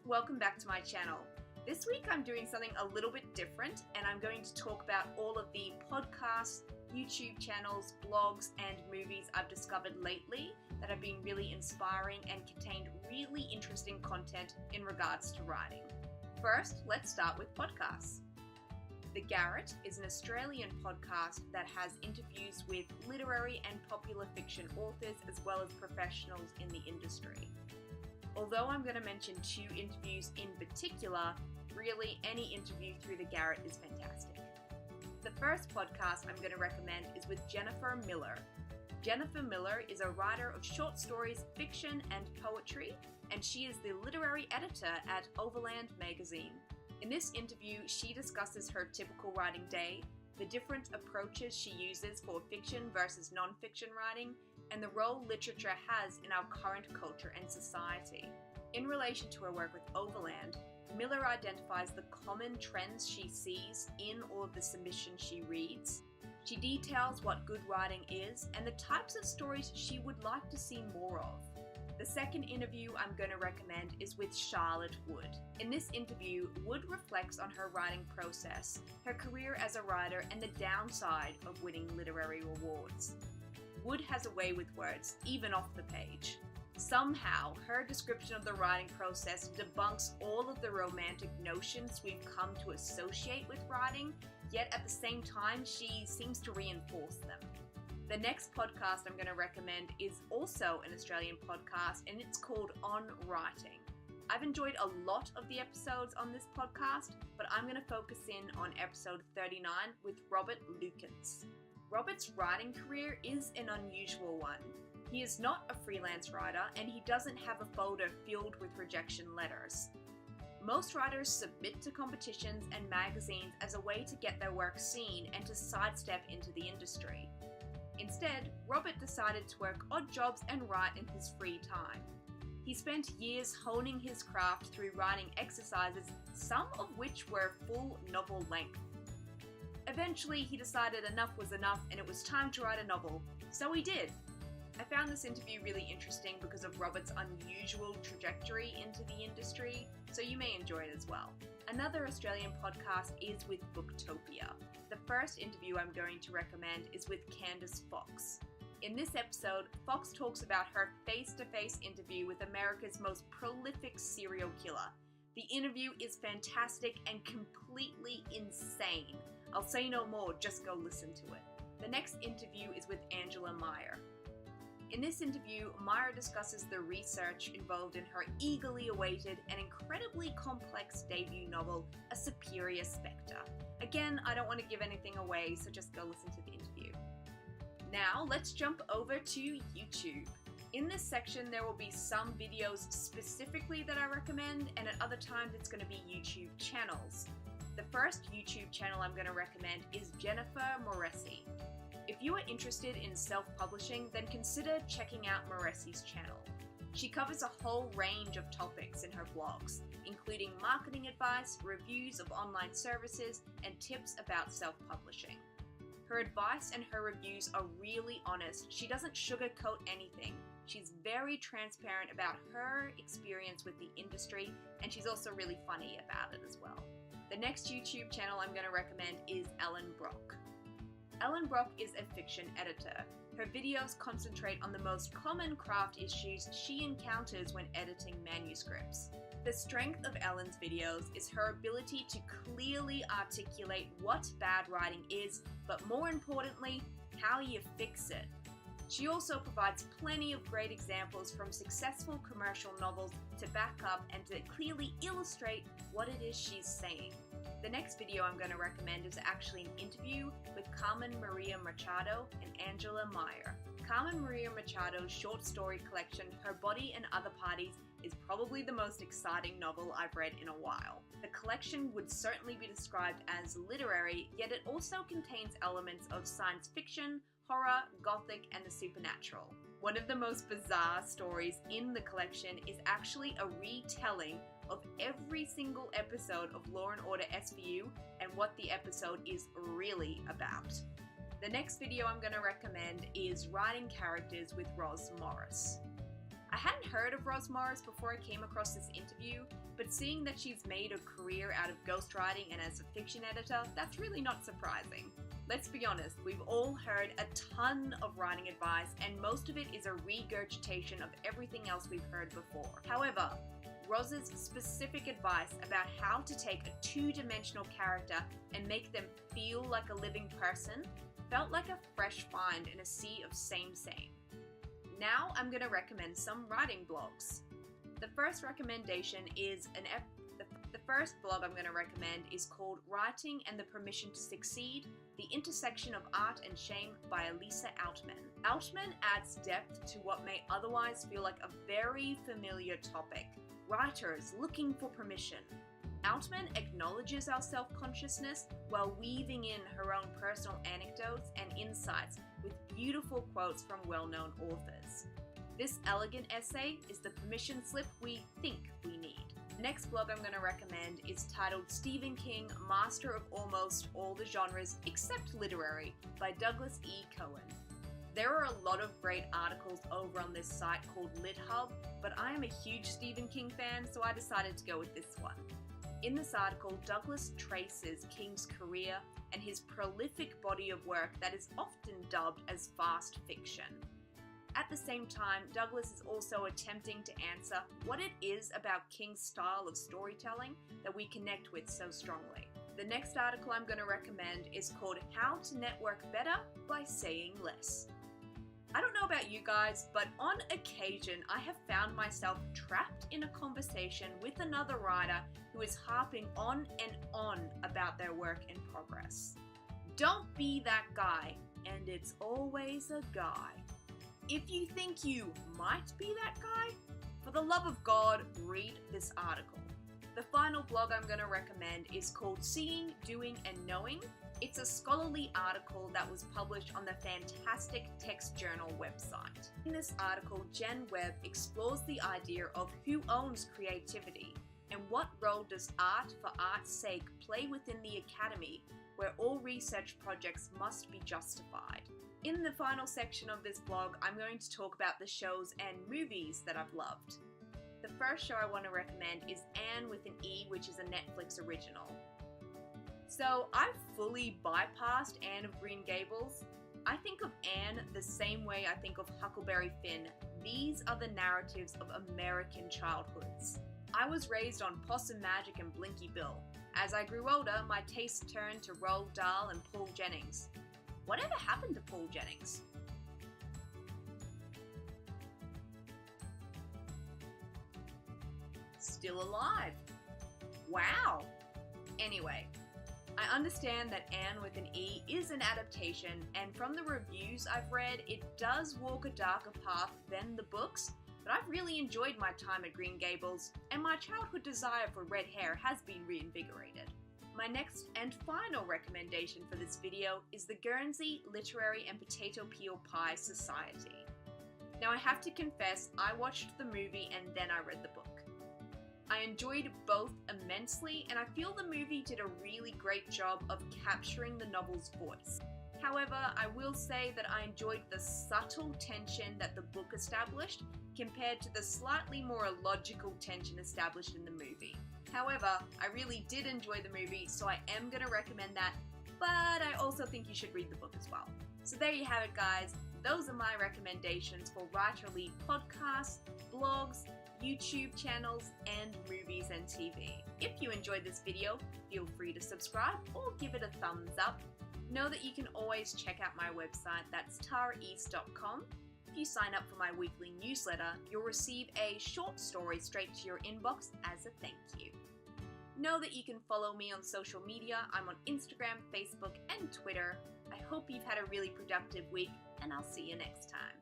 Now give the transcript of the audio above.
welcome back to my channel. This week I'm doing something a little bit different and I'm going to talk about all of the podcasts, YouTube channels, blogs and movies I've discovered lately that have been really inspiring and contained really interesting content in regards to writing. First, let's start with podcasts. The Garret is an Australian podcast that has interviews with literary and popular fiction authors as well as professionals in the industry. Although I'm going to mention two interviews in particular, really any interview through The Garret is fantastic. The first podcast I'm going to recommend is with Jennifer Miller. Jennifer Miller is a writer of short stories, fiction, and poetry, and she is the literary editor at Overland magazine. In this interview, she discusses her typical writing day, the different approaches she uses for fiction versus non-fiction writing, and the role literature has in our current culture and society. In relation to her work with Overland, Miller identifies the common trends she sees in all of the submissions she reads. She details what good writing is and the types of stories she would like to see more of. The second interview I'm going to recommend is with Charlotte Wood. In this interview, Wood reflects on her writing process, her career as a writer, and the downside of winning literary awards. Wood has a way with words, even off the page. Somehow, her description of the writing process debunks all of the romantic notions we've come to associate with writing, yet at the same time, she seems to reinforce them. The next podcast I'm going to recommend is also an Australian podcast, and it's called On Writing. I've enjoyed a lot of the episodes on this podcast, but I'm going to focus in on episode 39 with Robert Lukens. Robert's writing career is an unusual one. He is not a freelance writer, and he doesn't have a folder filled with rejection letters. Most writers submit to competitions and magazines as a way to get their work seen and to sidestep into the industry. Instead, Robert decided to work odd jobs and write in his free time. He spent years honing his craft through writing exercises, some of which were full novel length. Eventually, he decided enough was enough and it was time to write a novel, so he did. I found this interview really interesting because of Robert's unusual trajectory into the industry, so you may enjoy it as well. Another Australian podcast is with Booktopia. The first interview I'm going to recommend is with Candice Fox. In this episode, Fox talks about her face-to-face interview with America's most prolific serial killer. The interview is fantastic and completely insane. I'll say no more, just go listen to it. The next interview is with Angela Meyer. In this interview, Meyer discusses the research involved in her eagerly awaited and incredibly complex debut novel, A Superior Spectre. Again, I don't want to give anything away, so just go listen to the interview. Now, let's jump over to YouTube. In this section, there will be some videos specifically that I recommend, and at other times it's going to be YouTube channels. The first YouTube channel I'm going to recommend is Jennifer Moresi. If you are interested in self-publishing, then consider checking out Moresi's channel. She covers a whole range of topics in her blogs, including marketing advice, reviews of online services, and tips about self-publishing. Her advice and her reviews are really honest. She doesn't sugarcoat anything. She's very transparent about her experience with the industry, and she's also really funny about it as well. The next YouTube channel I'm going to recommend is Ellen Brock. Ellen Brock is a fiction editor. Her videos concentrate on the most common craft issues she encounters when editing manuscripts. The strength of Ellen's videos is her ability to clearly articulate what bad writing is, but more importantly, how you fix it. She also provides plenty of great examples from successful commercial novels to back up and to clearly illustrate what it is she's saying. The next video I'm going to recommend is actually an interview with Carmen Maria Machado and Angela Meyer. Carmen Maria Machado's short story collection, Her Body and Other Parties, is probably the most exciting novel I've read in a while. The collection would certainly be described as literary, yet it also contains elements of science fiction, horror, gothic, and the supernatural. One of the most bizarre stories in the collection is actually a retelling of every single episode of Law & Order SVU and what the episode is really about. The next video I'm going to recommend is Writing Characters with Roz Morris. I hadn't heard of Ros Morris before I came across this interview, but seeing that she's made a career out of ghostwriting and as a fiction editor, that's really not surprising. Let's be honest, we've all heard a ton of writing advice, and most of it is a regurgitation of everything else we've heard before. However, Ros's specific advice about how to take a two-dimensional character and make them feel like a living person felt like a fresh find in a sea of same. Now I'm going to recommend some writing blogs. The first recommendation is the first blog I'm going to recommend is called Writing and the Permission to Succeed: The Intersection of Art and Shame by Elisa Altman. Altman adds depth to what may otherwise feel like a very familiar topic: writers looking for permission. Altman acknowledges our self-consciousness while weaving in her own personal anecdotes and insights with beautiful quotes from well-known authors. This elegant essay is the permission slip we think we need. The next blog I'm going to recommend is titled Stephen King, Master of Almost All the Genres Except Literary by Douglas E. Cohen. There are a lot of great articles over on this site called LitHub, but I am a huge Stephen King fan, so I decided to go with this one. In this article, Douglas traces King's career and his prolific body of work that is often dubbed as fast fiction. At the same time, Douglas is also attempting to answer what it is about King's style of storytelling that we connect with so strongly. The next article I'm going to recommend is called How to Network Better by Saying Less. I don't know about you guys, but on occasion I have found myself trapped in a conversation with another writer who is harping on and on about their work in progress. Don't be that guy, and it's always a guy. If you think you might be that guy, for the love of God, read this article. The final blog I'm going to recommend is called Seeing, Doing, and Knowing. It's a scholarly article that was published on the fantastic Text Journal website. In this article, Jen Webb explores the idea of who owns creativity and what role does art for art's sake play within the academy, where all research projects must be justified. In the final section of this blog, I'm going to talk about the shows and movies that I've loved. The first show I want to recommend is Anne with an E, which is a Netflix original. So I've fully bypassed Anne of Green Gables. I think of Anne the same way I think of Huckleberry Finn. These are the narratives of American childhoods. I was raised on Possum Magic and Blinky Bill. As I grew older, my taste turned to Roald Dahl and Paul Jennings. Whatever happened to Paul Jennings? Still alive. Wow. Anyway, I understand that Anne with an E is an adaptation, and from the reviews I've read, it does walk a darker path than the books, but I've really enjoyed my time at Green Gables, and my childhood desire for red hair has been reinvigorated. My next and final recommendation for this video is the Guernsey Literary and Potato Peel Pie Society. Now I have to confess, I watched the movie and then I read the book. I enjoyed both immensely, and I feel the movie did a really great job of capturing the novel's voice. However, I will say that I enjoyed the subtle tension that the book established compared to the slightly more illogical tension established in the movie. However, I really did enjoy the movie, so I am going to recommend that, but I also think you should read the book as well. So there you have it, guys. Those are my recommendations for writer-lead podcasts, blogs, YouTube channels, and movies and TV. If you enjoyed this video, feel free to subscribe or give it a thumbs up. Know that you can always check out my website, that's taraeast.com. If you sign up for my weekly newsletter, you'll receive a short story straight to your inbox as a thank you. Know that you can follow me on social media. I'm on Instagram, Facebook, and Twitter. I hope you've had a really productive week, and I'll see you next time.